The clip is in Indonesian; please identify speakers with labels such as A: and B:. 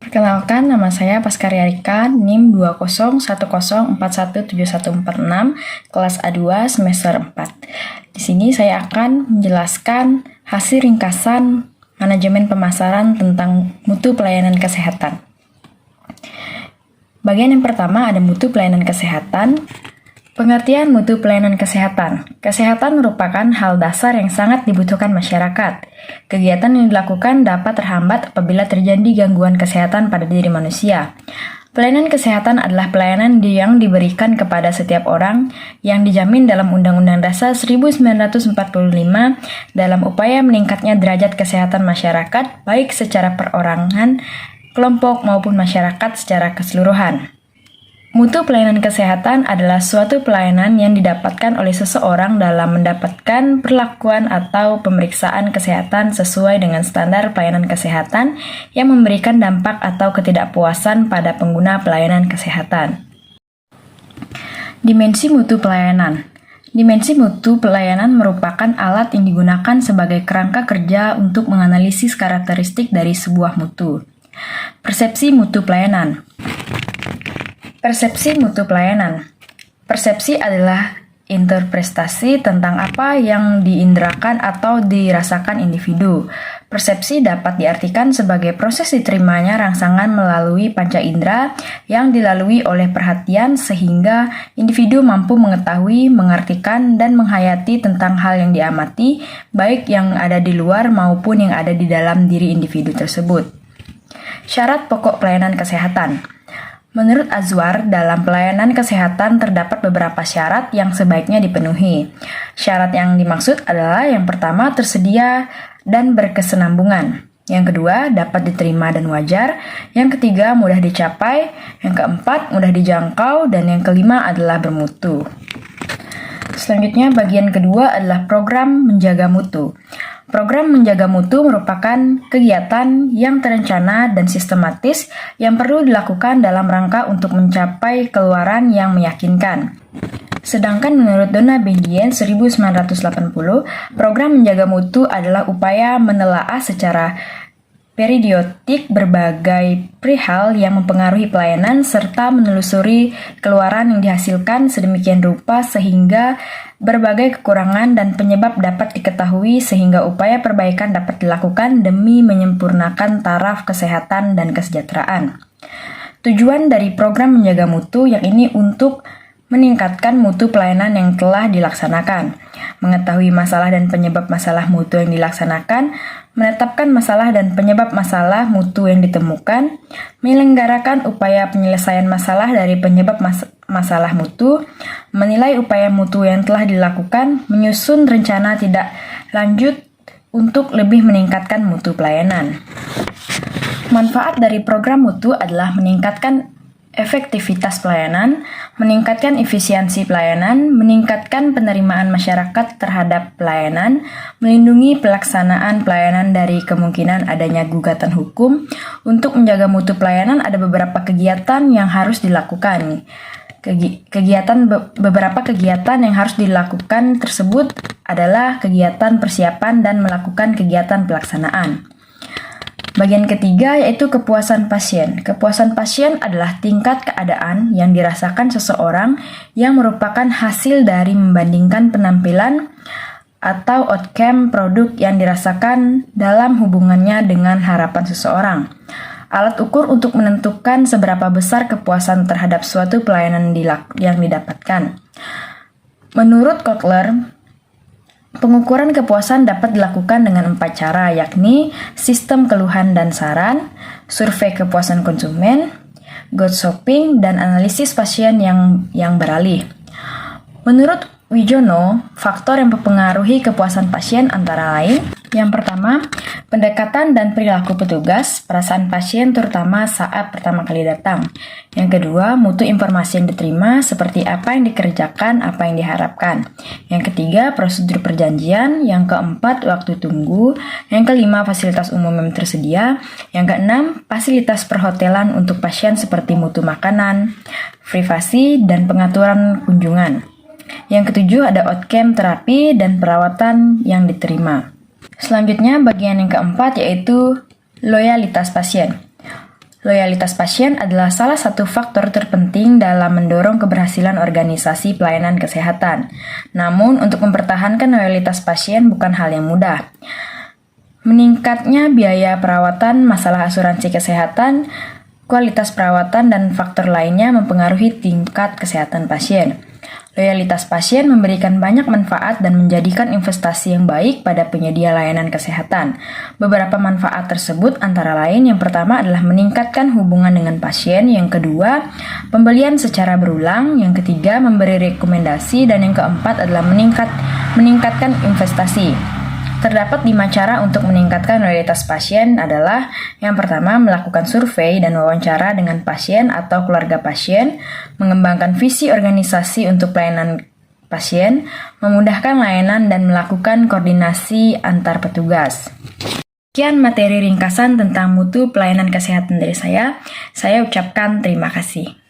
A: Perkenalkan, nama saya Paskaria Rika, NIM 20104171446, kelas A2 semester 4. Di sini saya akan menjelaskan hasil ringkasan manajemen pemasaran tentang mutu pelayanan kesehatan. Bagian yang pertama ada mutu pelayanan kesehatan. Pengertian mutu pelayanan kesehatan. Kesehatan merupakan hal dasar yang sangat dibutuhkan masyarakat. Kegiatan yang dilakukan dapat terhambat apabila terjadi gangguan kesehatan pada diri manusia. Pelayanan kesehatan adalah pelayanan yang diberikan kepada setiap orang yang dijamin dalam Undang-Undang Dasar 1945 dalam upaya meningkatnya derajat kesehatan masyarakat baik secara perorangan, kelompok maupun masyarakat secara keseluruhan. Mutu pelayanan kesehatan adalah suatu pelayanan yang didapatkan oleh seseorang dalam mendapatkan perlakuan atau pemeriksaan kesehatan sesuai dengan standar pelayanan kesehatan yang memberikan dampak atau ketidakpuasan pada pengguna pelayanan kesehatan. Dimensi mutu pelayanan. Dimensi mutu pelayanan merupakan alat yang digunakan sebagai kerangka kerja untuk menganalisis karakteristik dari sebuah mutu. Persepsi mutu pelayanan. Persepsi mutu pelayanan. Persepsi adalah interpretasi tentang apa yang diinderakan atau dirasakan individu. Persepsi dapat diartikan sebagai proses diterimanya rangsangan melalui panca indera yang dilalui oleh perhatian sehingga individu mampu mengetahui, mengartikan, dan menghayati tentang hal yang diamati, baik yang ada di luar maupun yang ada di dalam diri individu tersebut. Syarat pokok pelayanan kesehatan. Menurut Azwar, dalam pelayanan kesehatan terdapat beberapa syarat yang sebaiknya dipenuhi. Syarat yang dimaksud adalah yang pertama tersedia dan berkesinambungan. Yang kedua, dapat diterima dan wajar. Yang ketiga, mudah dicapai. Yang keempat, mudah dijangkau. Dan yang kelima adalah bermutu. Selanjutnya, bagian kedua adalah program menjaga mutu. Program menjaga mutu merupakan kegiatan yang terencana dan sistematis yang perlu dilakukan dalam rangka untuk mencapai keluaran yang meyakinkan. Sedangkan menurut Donna Bedien 1980, program menjaga mutu adalah upaya menelaah secara periodik berbagai perihal yang mempengaruhi pelayanan serta menelusuri keluaran yang dihasilkan sedemikian rupa sehingga berbagai kekurangan dan penyebab dapat diketahui sehingga upaya perbaikan dapat dilakukan demi menyempurnakan taraf kesehatan dan kesejahteraan. Tujuan dari program menjaga mutu yang ini untuk meningkatkan mutu pelayanan yang telah dilaksanakan, mengetahui masalah dan penyebab masalah mutu yang dilaksanakan, menetapkan masalah dan penyebab masalah mutu yang ditemukan, menyelenggarakan upaya penyelesaian masalah dari penyebab masalah mutu, menilai upaya mutu yang telah dilakukan, menyusun rencana tindak lanjut untuk lebih meningkatkan mutu pelayanan. Manfaat dari program mutu adalah meningkatkan efektivitas pelayanan, meningkatkan efisiensi pelayanan, meningkatkan penerimaan masyarakat terhadap pelayanan, melindungi pelaksanaan pelayanan dari kemungkinan adanya gugatan hukum. Untuk menjaga mutu pelayanan ada beberapa kegiatan yang harus dilakukan. Beberapa kegiatan yang harus dilakukan tersebut adalah kegiatan persiapan dan melakukan kegiatan pelaksanaan. Bagian ketiga yaitu kepuasan pasien. Kepuasan pasien adalah tingkat keadaan yang dirasakan seseorang yang merupakan hasil dari membandingkan penampilan atau outcome produk yang dirasakan dalam hubungannya dengan harapan seseorang. Alat ukur untuk menentukan seberapa besar kepuasan terhadap suatu pelayanan yang didapatkan. Menurut Kotler, pengukuran kepuasan dapat dilakukan dengan 4 cara, yakni sistem keluhan dan saran, survei kepuasan konsumen, ghost shopping, dan analisis pasien yang beralih. Menurut Wijono, faktor yang mempengaruhi kepuasan pasien antara lain: yang pertama, pendekatan dan perilaku petugas, perasaan pasien terutama saat pertama kali datang. Yang kedua, mutu informasi yang diterima, seperti apa yang dikerjakan, apa yang diharapkan. Yang ketiga, prosedur perjanjian. Yang keempat, waktu tunggu. Yang kelima, fasilitas umum yang tersedia. Yang keenam, fasilitas perhotelan untuk pasien seperti mutu makanan, privasi, dan pengaturan kunjungan. Yang ketujuh, ada outcome terapi dan perawatan yang diterima. Selanjutnya, bagian yang keempat yaitu loyalitas pasien. Loyalitas pasien adalah salah satu faktor terpenting dalam mendorong keberhasilan organisasi pelayanan kesehatan. Namun, untuk mempertahankan loyalitas pasien bukan hal yang mudah. Meningkatnya biaya perawatan, masalah asuransi kesehatan, kualitas perawatan, dan faktor lainnya mempengaruhi tingkat kesehatan pasien. Loyalitas pasien memberikan banyak manfaat dan menjadikan investasi yang baik pada penyedia layanan kesehatan. Beberapa manfaat tersebut antara lain, yang pertama adalah meningkatkan hubungan dengan pasien, yang kedua, pembelian secara berulang, yang ketiga, memberi rekomendasi, dan yang keempat adalah meningkatkan investasi. Terdapat 5 cara untuk meningkatkan loyalitas pasien adalah yang pertama, melakukan survei dan wawancara dengan pasien atau keluarga pasien, mengembangkan visi organisasi untuk pelayanan pasien, memudahkan layanan, dan melakukan koordinasi antar petugas. Sekian materi ringkasan tentang mutu pelayanan kesehatan dari saya. Saya ucapkan terima kasih.